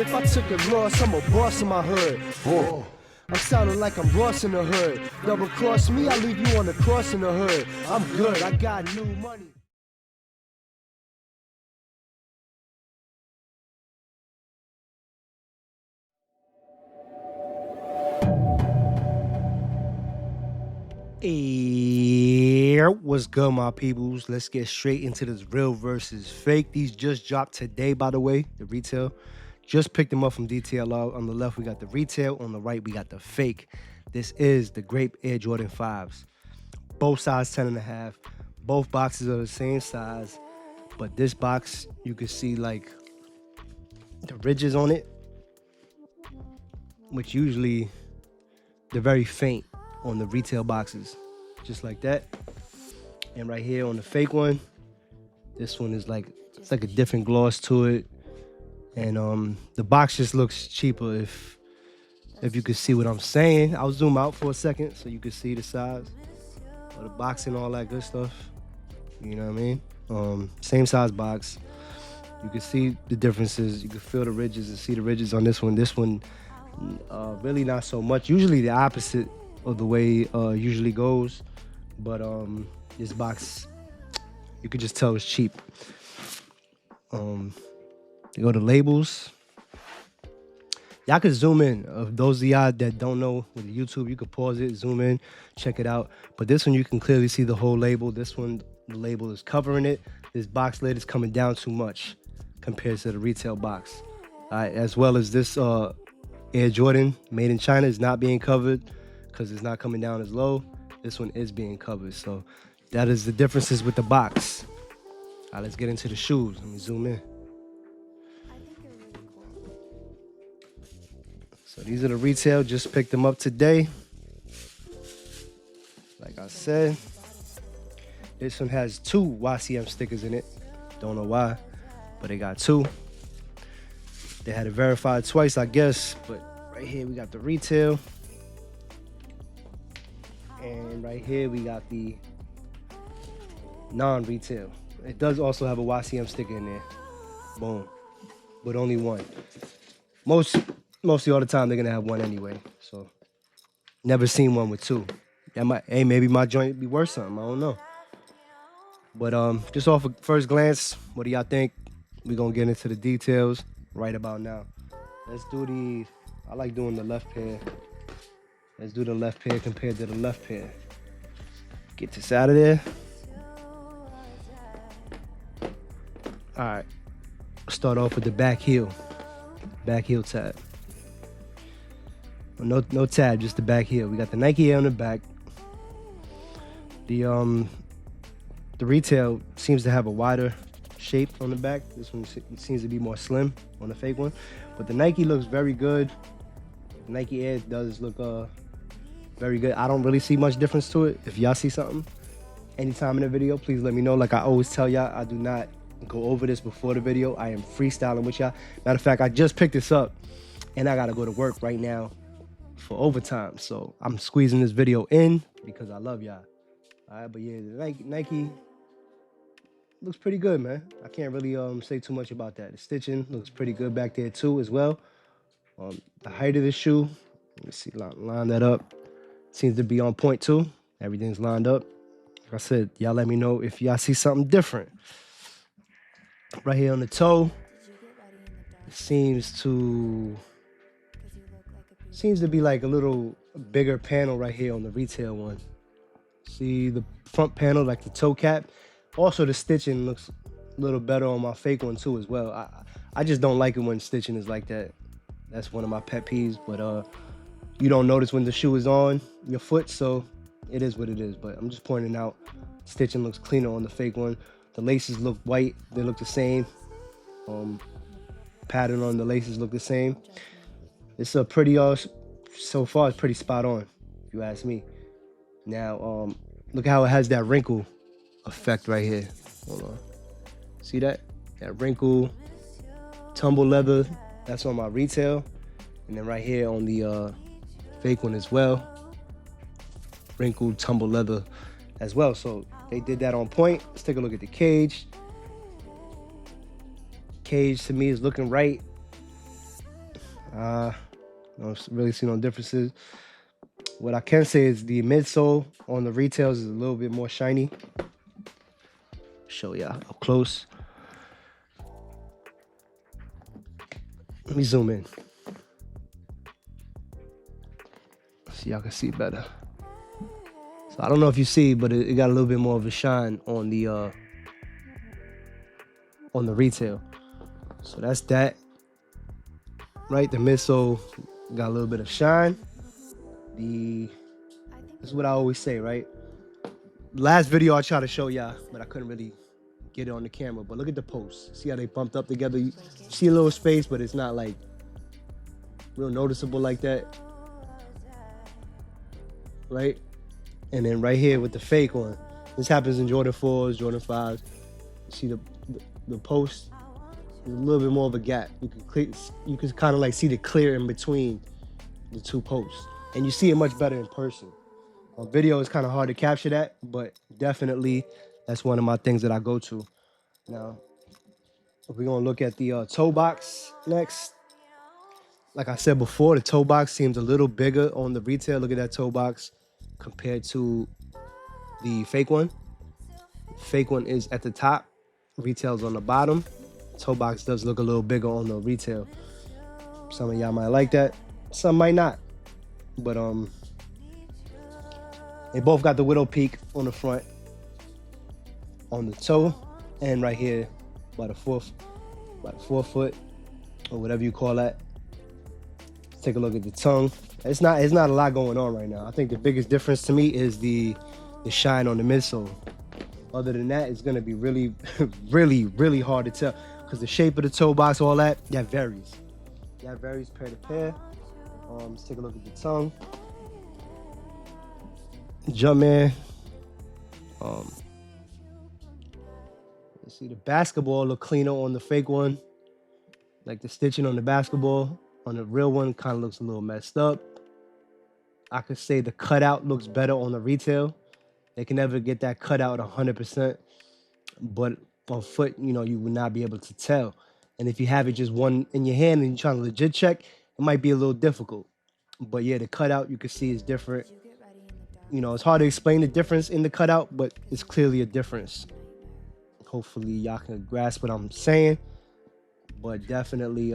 if I took a loss, I'm a boss in my hood. Oh. I'm sounding like I'm Ross in the hood. Double cross me, I leave you on the cross in the hood. I'm good, I got new money. What's good, my peoples? Let's get straight into this real versus fake. These just dropped today, by the way, the retail. Just picked them up from DTLR. On the left, we got the retail. On the right, we got the fake. This is the Grape Air Jordan 5s. Both size 10.5. Both boxes are the same size. But this box, you can see like the ridges on it, which usually they're very faint on the retail boxes, just like that. And right here on the fake one, this one is like, it's like a different gloss to it. And the box just looks cheaper if you could see what I'm saying. I'll zoom out for a second so you can see the size of the box and all that good stuff. You know what I mean? Same size box. You can see the differences. You can feel the ridges and see the ridges on this one. This one, really not so much. Usually the opposite of the way usually goes. But this box, you could just tell it's cheap. You go to labels. Y'all could zoom in. Those of y'all that don't know with YouTube, you could pause it, zoom in, check it out. But this one, you can clearly see the whole label. This one, the label is covering it. This box lid is coming down too much compared to the retail box. All right, as well as this Air Jordan made in China is not being covered because it's not coming down as low. This one is being covered. So that is the differences with the box. All right, let's get into the shoes. Let me zoom in. So these are the retail, just picked them up today. Like I said, this one has 2 YCM stickers in it. Don't know why, but they got 2. They had it verified twice, I guess, but right here we got the retail. And right here we got the non-retail. It does also have a YCM sticker in there. Boom. But only 1. Mostly all the time they're gonna have 1 anyway. So never seen one with 2. That might, hey, maybe my joint be worth something. I don't know. But just off of first glance, what do y'all think? We're gonna get into the details right about now. Let's do I like doing the left pair. Let's do the left pair compared to the left pair. Get this out of there. All right, start off with the back heel tab. No tab, just the back heel. We got the Nike Air on the back. The retail seems to have a wider shape on the back. This one seems to be more slim on the fake one. But the Nike looks very good. The Nike Air does look very good. I don't really see much difference to it. If y'all see something anytime in the video, please let me know. Like I always tell y'all, I do not go over this before the video. I am freestyling with y'all. Matter of fact, I just picked this up and I gotta go to work right now for overtime. So I'm squeezing this video in because I love y'all. All right, but yeah, the Nike looks pretty good, man. I can't really say too much about that. The stitching looks pretty good back there too as well. The height of the shoe, let me see, line that up. Seems to be on point too. Everything's lined up. Like I said, y'all let me know if y'all see something different. Right here on the toe, it seems to be like a little bigger panel right here on the retail one. See the front panel, like the toe cap. Also, the stitching looks a little better on my fake one too as well. I just don't like it when stitching is like that. That's one of my pet peeves, but you don't notice when the shoe is on your foot, so it is what it is. But I'm just pointing out, stitching looks cleaner on the fake one. The laces look white, they look the same. Pattern on the laces look the same. It's a pretty, so far it's pretty spot on, if you ask me. Now, look how it has that wrinkle effect right here. Hold on. See that? That wrinkle, tumble leather, that's on my retail. And then right here on the fake one as well. Wrinkled tumble leather as well. So they did that on point. Let's take a look at the cage. Cage to me is looking right. Don't really see no differences. What I can say is the midsole on the retails is a little bit more shiny. Show y'all up close. Let me zoom in so y'all can see better. So I don't know if you see, but it got a little bit more of a shine on the retail. So that's that. Right, the midsole got a little bit of shine. This is what I always say, right? Last video I tried to show y'all, but I couldn't really get it on the camera. But look at the posts. See how they bumped up together? You see a little space, but it's not like real noticeable like that. Right? And then right here with the fake one. This happens in Jordan 4s, Jordan 5s. See the post? There's a little bit more of a gap. You can kind of like see the clear in between the two posts. And you see it much better in person. On video, it's kind of hard to capture that, but definitely that's one of my things that I go to. Now, we're gonna look at the toe box next. Like I said before, the toe box seems a little bigger on the retail. Look at that toe box compared to the fake one. Fake one is at the top, retail's on the bottom. Toe box does look a little bigger on the retail. Some of y'all might like that, some might not. But they both got the widow peak on the front, on the toe, and right here by the forefoot, or whatever you call that. Let's take a look at the tongue. It's not a lot going on right now. I think the biggest difference to me is the shine on the midsole. Other than that, it's gonna be really, really, really hard to tell because the shape of the toe box, all that varies. That varies pair to pair. Let's take a look at the tongue. Jumpman. Let's see, the basketball look cleaner on the fake one. Like the stitching on the basketball. On the real one, kind of looks a little messed up. I could say the cutout looks better on the retail. They can never get that cutout 100%, but on foot, you would not be able to tell. And if you have it just one in your hand and you're trying to legit check, it might be a little difficult. But yeah, the cutout you can see is different. It's hard to explain the difference in the cutout, but it's clearly a difference. Hopefully y'all can grasp what I'm saying. But definitely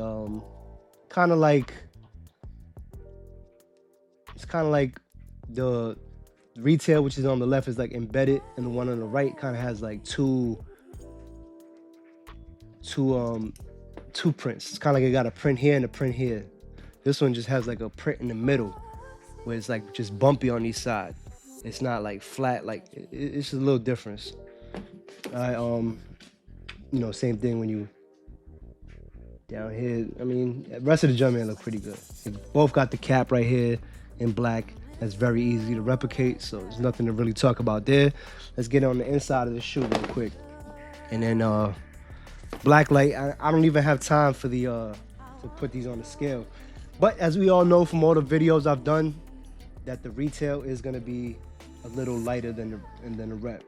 kind of like, it's kind of like the retail, which is on the left, is like embedded, and the one on the right kind of has like two prints. It's kind of like it got a print here and a print here. This one just has like a print in the middle where it's like just bumpy on each side. It's not like flat, like it's just a little difference. Same thing when you down here. I mean, the rest of the Jumpman look pretty good. They both got the cap right here in black. That's very easy to replicate, so there's nothing to really talk about there. Let's get on the inside of the shoe real quick. And then black light, I don't even have time for the to put these on the scale. But as we all know from all the videos I've done, that the retail is gonna be a little lighter than the rep.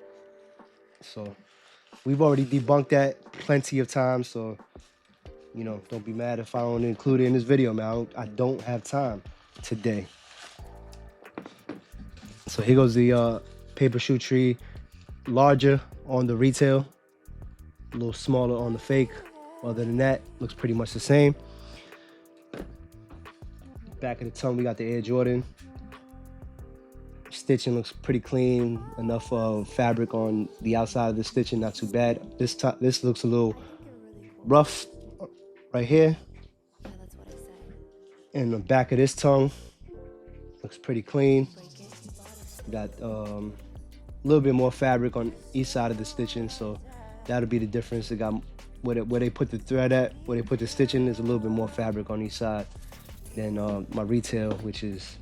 So we've already debunked that plenty of times, so don't be mad if I don't include it in this video, man. I don't have time today. So here goes the paper shoe tree, larger on the retail, a little smaller on the fake. Other than that, looks pretty much the same. Back of the tongue, we got the Air Jordan. Stitching looks pretty clean. Enough fabric on the outside of the stitching, not too bad. This looks a little rough right here. And the back of this tongue looks pretty clean. Got a little bit more fabric on each side of the stitching, so that'll be the difference. They got where they put the thread at, where they put the stitching, there's a little bit more fabric on each side than my retail, which is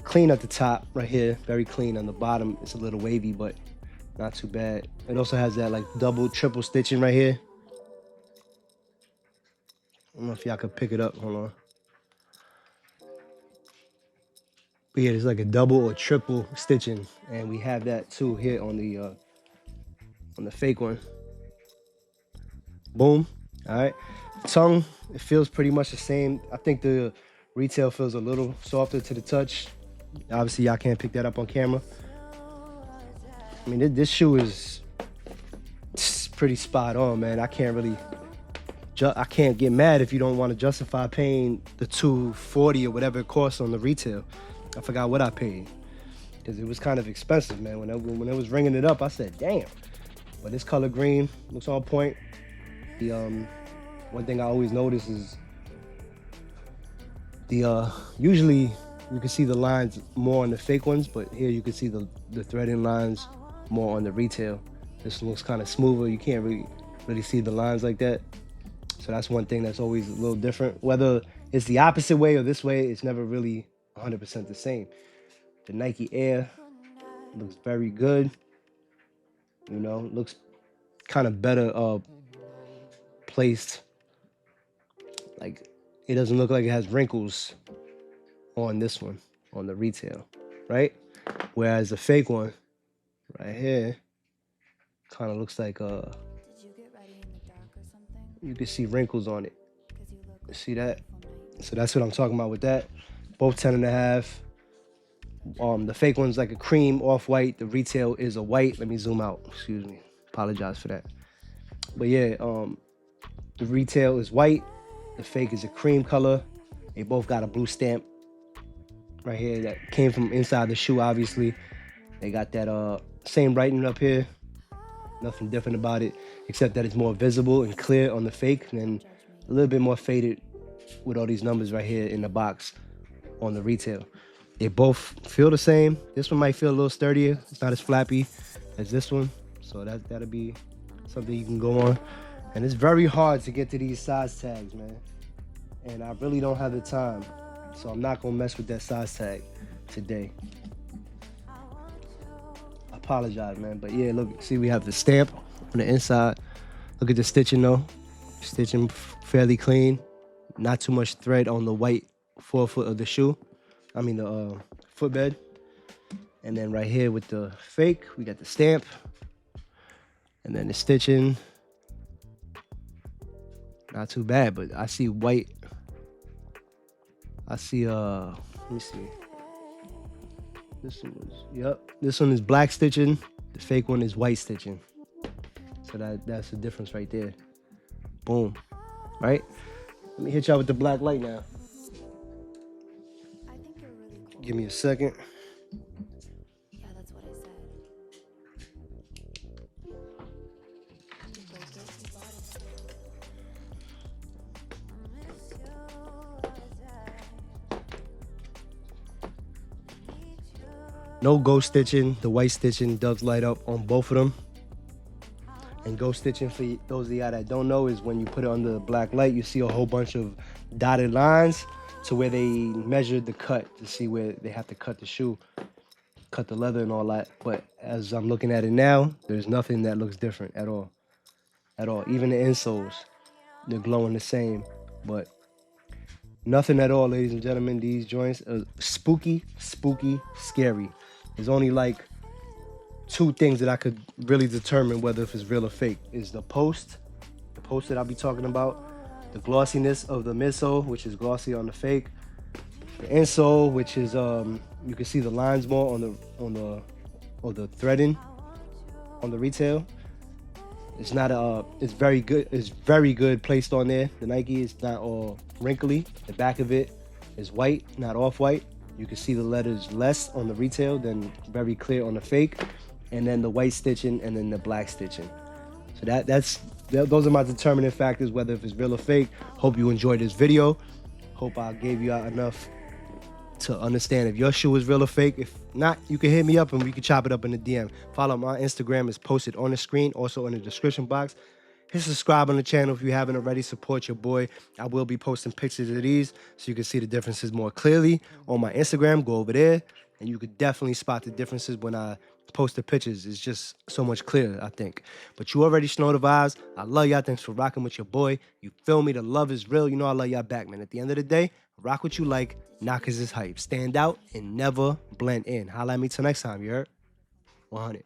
clean at the top right here, very clean. On the bottom, it's a little wavy, but not too bad. It also has that like double, triple stitching right here. I don't know if y'all can pick it up. Hold on. But yeah, there's like a double or triple stitching, and we have that too here on the fake one. Boom. All right. Tongue, it feels pretty much the same. I think the retail feels a little softer to the touch. Obviously, y'all can't pick that up on camera. I mean, this shoe is pretty spot on, man. I can't get mad if you don't want to justify paying the $240 or whatever it costs on the retail. I forgot what I paid because it was kind of expensive, man. When it was ringing it up, I said, damn. But this color green looks on point. The one thing I always notice is the usually you can see the lines more on the fake ones, but here you can see the threading lines more on the retail. This looks kind of smoother. You can't really see the lines like that. So that's one thing that's always a little different. Whether it's the opposite way or this way, it's never really 100% the same. The Nike Air looks very good. You know, looks kind of better placed. Like, it doesn't look like it has wrinkles on this one, on the retail, right? Whereas the fake one right here kind of looks like you can see wrinkles on it. See that? So that's what I'm talking about with that. Both 10.5. The fake one's like a cream off-white. The retail is a white. Let me zoom out. Excuse me. Apologize for that. But yeah, the retail is white. The fake is a cream color. They both got a blue stamp right here that came from inside the shoe, obviously. They got that same writing up here. Nothing different about it, except that it's more visible and clear on the fake, and a little bit more faded with all these numbers right here in the box on the retail. They both feel the same. This one might feel a little sturdier. It's not as flappy as this one, so that'll be something you can go on. And it's very hard to get to these size tags, man. And I really don't have the time, so I'm not gonna mess with that size tag today. I apologize, man. But yeah, look, see, we have the stamp on the inside. Look at the stitching though. Stitching fairly clean. Not too much thread on the white forefoot of the shoe. I mean the footbed. And then right here with the fake, we got the stamp. And then the stitching. Not too bad, but I see white. I see let me see. This one is black stitching. The fake one is white stitching. So that's the difference right there. Boom. Right? Let me hit y'all with the black light now. Give me a second. Yeah, that's what I said. No ghost stitching. The white stitching does light up on both of them. And ghost stitching, for those of y'all that don't know, is when you put it under the black light, you see a whole bunch of dotted lines to where they measured the cut to see where they have to cut the shoe, cut the leather and all that. But as I'm looking at it now, there's nothing that looks different at all. At all. Even the insoles, they're glowing the same. But nothing at all, ladies and gentlemen. These joints are spooky, scary. There's only like two things that I could really determine whether if it's real or fake. Is the post that I'll be talking about, the glossiness of the midsole, which is glossy on the fake, the insole, which is you can see the lines more on the threading on the retail. It's not it's very good placed on there. The Nike is not all wrinkly. The back of it is white, not off-white. You can see the letters less on the retail than very clear on the fake. And then the white stitching and then the black stitching. So those are my determining factors, whether if it's real or fake. Hope you enjoyed this video. Hope I gave you out enough to understand if your shoe is real or fake. If not, you can hit me up and we can chop it up in the DM. Follow my Instagram, is posted on the screen, also in the description box. Hit subscribe on the channel if you haven't already. Support your boy. I will be posting pictures of these so you can see the differences more clearly on my Instagram. Go over there and you could definitely spot the differences when I post the pictures. It's just so much clearer, I think. But you already know the vibes. I love y'all. Thanks for rocking with your boy. You feel me? The love is real. You know I love y'all back, man. At the end of the day, rock what you like, not 'cause it's hype. Stand out and never blend in. Holla at me till next time, you heard? 100.